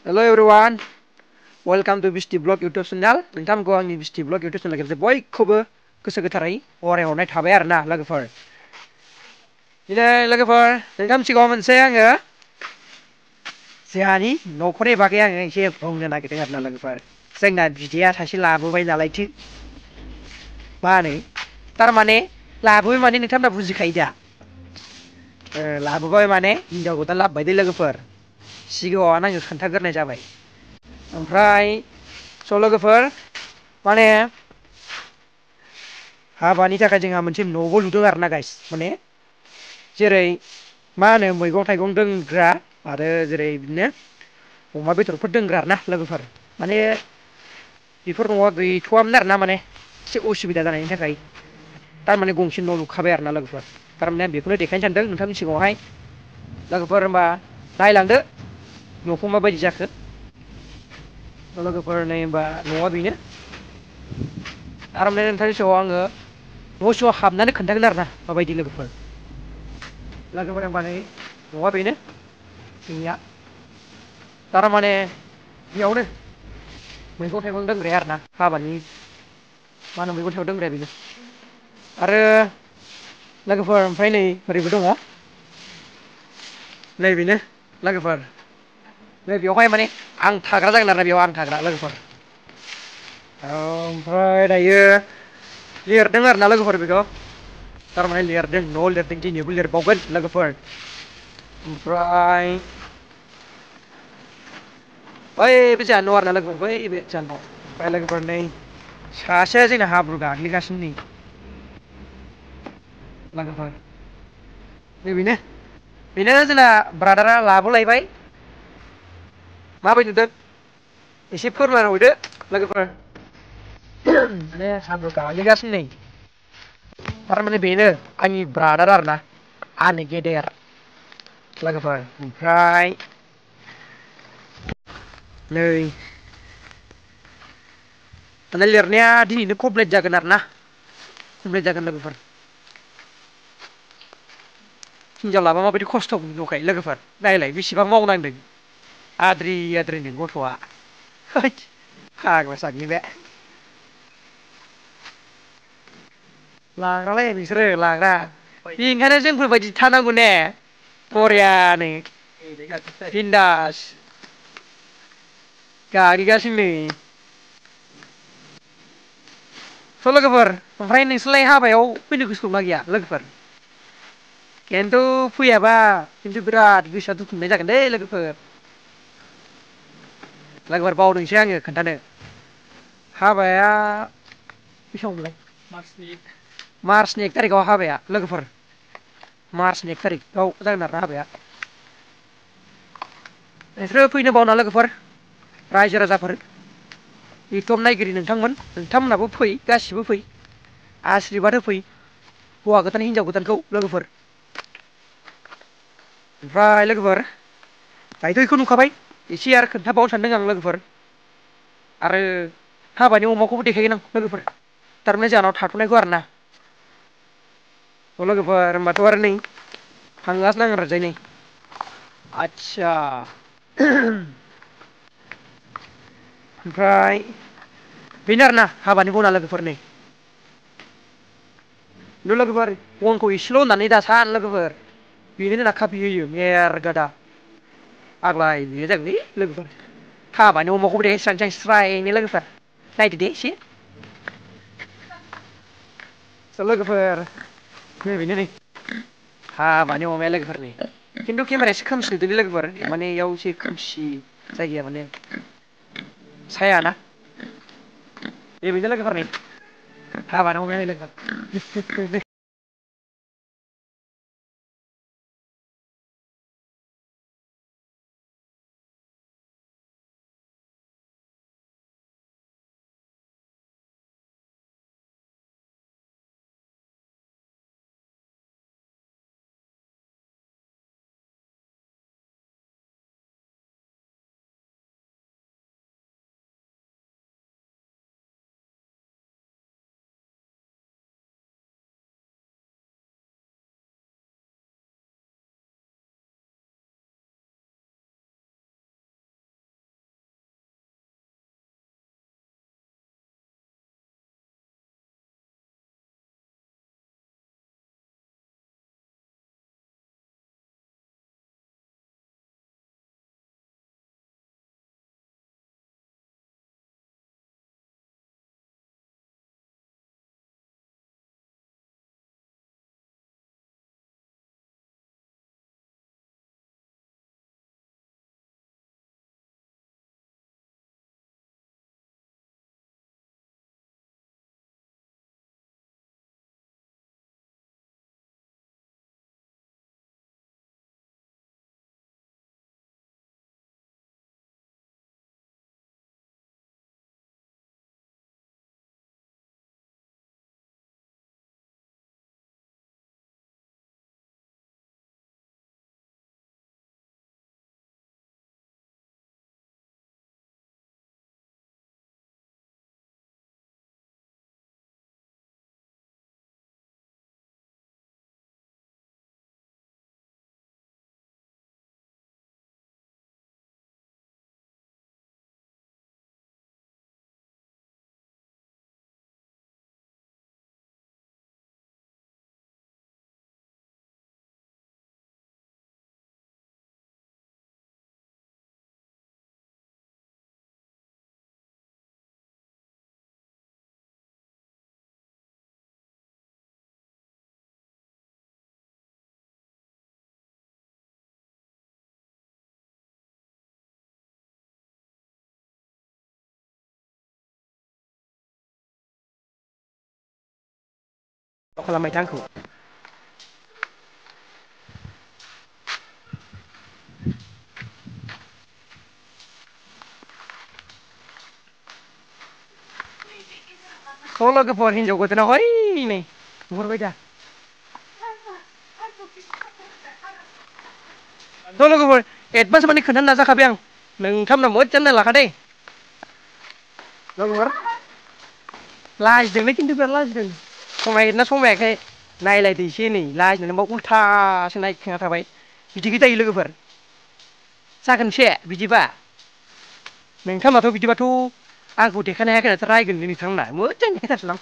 Hello everyone, welcome to Bisti Blog YouTube channel. नोंथांमोनखौ आंनि Bisti Blog YouTube channel गेजेरजों बयखौबो गोसो गोथारै बरायहरनाय थाबाय आरोना लोगोफोर। दिनै लोगोफोर नोंथांनि सिगाङाव मोनसे आङो जोंहानि न'खरनि बागै आङो एसे बुंनो नागिरदों आरोना लोगोफोर। जोंना बिदाया सासे लाबोबाय नालायथो मा होनो थारमाने लाबोबाय माने नोंथांमोना बुजिखायो दा? लाबोबाय माने हिनजाव गोदान लाबोबाय दे लोगोफोर। सिगाङाव आङो खोन्थाग्रोनाय जाबाय। ओमफ्राय स' लोगोफोर माने हाबानि थाखाय जोंहा मोनसे न'बो लुदों आरोना गाइस। माने जेरै मा होनो मैगं थाइगं दोनग्रा आरो जेरै बिदिनो अमा बेदरफोर दोनग्रा आरोना लोगोफोर। माने बेफोर न'आ गैथ'वामोन आरोना माने एसे उसुबिदा जानायनि थाखाय थारमाने गंसे न' लुखाबाय आरोना लोगोफोर। थारमाने आं बेखौनो देखायनो सानदों नोंथांनि सिगाङावहाय लोगोफोर। होमबा नायलांदो न'खौ माबायदि जाखो। लोगोफोर नै होमबा न'आ बेनो। थारमाने नोंथांनि सिगाङाव आङो न' सिङाव हाबनानै खोन्थागोन आरोना माबायदि लोगोफोर। लोगोफोर होमबा नै न'आ बेनो जोंनिया। थारमाने बेयावनो मैगं थाइगं दोनग्राया आरोना हाबानि मा होनो मैगं थाइगं दोनग्राया बेनो। आरो लोगोफोर ओमफ्राय नै ओरैबो दङ नै बेनो लोगोफोर। नै बेवहाय माने आं थाग्रा जागोन आरोना बेयाव आं थाग्रा लोगोफोर। ओमफ्राय दायो लिरदों आरोना लोगोफोर बेखौ थारमाने लिरदों न'आव लिरदों दिनैबो लिरबावगोन लोगोफोर। ओमफ्राय बै बे जोंहा न' आरोना लोगोफोर बै बे जोंहा न'। ओमफ्राय लोगोफोर नै सासेया जोंना हाब्रु गाग्लिगासिनो नै लोगोफोर। नै बेनो जोंना ब्रादारा लाबोलायबाय। माबायदि नुदों एसे फोरमायना हरदो लोगोफोर। माने हाब्रु गाग्लिगासिनो नै। थारमाने बेनो आंनि ब्रादार आरोना आंनि गेदेर लोगोफोर। ओमफ्राय नै माने लिरनाया दिनैनो कमप्लिट जागोन आरोना कमप्लिट जागोन लोगोफोर। हिनजाव लाबा माबायदि खस्थ' नुखायो लोगोफोर। नायलाय बेसेबां मावनांदों आद्रि आद्रिनो गथ'आ हैद फाग्ला साग्लि बे। लाग्रालै नोंसोरो लाग्रा बेनिखायनो जोंफोरबायदि थानांगौ ने बरियानो बिन्दास गाग्लिगासिनो नै। स' लोगोफोर ओमफ्राय नोंसोरलाय हाबायाव फैनो गोसो दंना गैया लोगोफोर? खिन्थु फैयाबा खिन्थु बिराद गोसोआ दुखु मोननाय जागोन दे लोगोफोर। लोगोफोर बावदोंसो आङो खोन्थानो हाबाया बेसाङावमोनलाय मार्चनि 1 थारिखआव हाबाया लोगोफोर। मार्चनि 1 थारिखआव जागोन आरोना हाबाया। नोंसोरो फैनो बावनाङा लोगोफोर रायजो राजाफोर इउटुब नायगिरि नोंथांमोनहाबो फै गासिबो फै आशिर्बाद होफै हौवा गोदान हिनजाव गोदानखौ लोगोफोर। ओमफ्राय लोगोफोर दायोथ' बेखौ नुखाबाय एसे आरो खोन्थाबावनो सानदों आं लोगोफोर। आरो हाबानि अमाखौबो देखायगोन आं लोगोफोर थारमाने जोंहानाव थाथ'नायखौ आरोना। लोगोफोर होमबाथ' आरो नै थांगासिनो आं ओरैजाय नै। आदसा ओमफ्राय बेनो आरोना हाबानि बना लोगोफोर नै। लोगोफोर बनखौ एसेल' होननानै दा सान लोगोफोर बेनो जोंना खाफि होयो मेरगादा आग्लाय बेनो जागोनलै लोगोफोर। हाबानि अमाखौबो देखायस्रानोसै आं स्रायनो लोगोफोर नायदो दे एसे। लोगोफोर नै बेनो नै हाबानि अमाया लोगोफोर नै। खिन्थु केमेराया एसे खोमसि नुदोंलै लोगोफोर माने इयाव एसे खोमसि जायगाया माने साया ना। दे बेनो लोगोफोर नै हाबानि अमाया नै लोगोफोर। खालामबाय था आंखौ थ' लोगोफोर हिनजाव गोदाना है नै नुहुरबाय दा थ' लोगोफोर एडभान्स माने खोन्थानो नाजाखाबाय आं नोंथांमोना मोजां नायलाखा दै लोगोफोर लाजिदोंलै खिन्थु बिराद लाजिदों समायगोनना समायाखै नायलायदो एसे नै लाजिनानै मा उल्थासो नायखोना थाबाय बिदिखै जायो लोगोफोर जागोनसे बिदिबा नोंथांमोनाथ' बिदिबाथ' आंखौ देखायनो हायाखै होननासो रायगोनलै नोंथांमोना मोजां देखायथारसैलां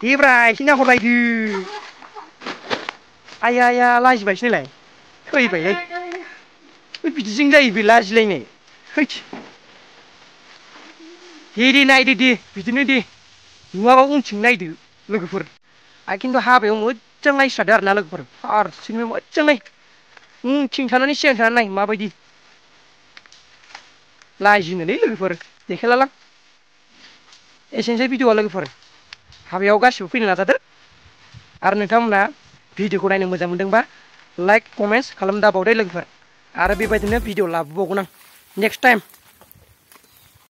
देब्रा एसे नाहरलायदो आइया आइया लाजिबायसो नायलाय थैबायलै बिदिजों जायो बे लाजिलायनाय हैद दे नायदो दे बिदिनो दे नुवाबा उनथिं नायदो लोगोफोर आरो खिन्थु हाबायाव मोजां नायस्रादो आरोना लोगोफोर फारसेनिफ्राय मोजां नाय उनथिं थानानै सिगां थानानै नाय माबायदि लाजिनोलै लोगोफोर देखायलालां एसेनोसै भिडिअ'आ लोगोफोर हाबायाव गासिबो फैनो नाजादो आरो नोंथांमोना भिडिअ'खौ नायनो मोजां मोनदोंबा लाइक कमेन्टस खालामनो दाबावदो लोगोफोर आरो बेबायदिनो भिडिअ लाबोबावगोन आं नेक्स्ट टाइम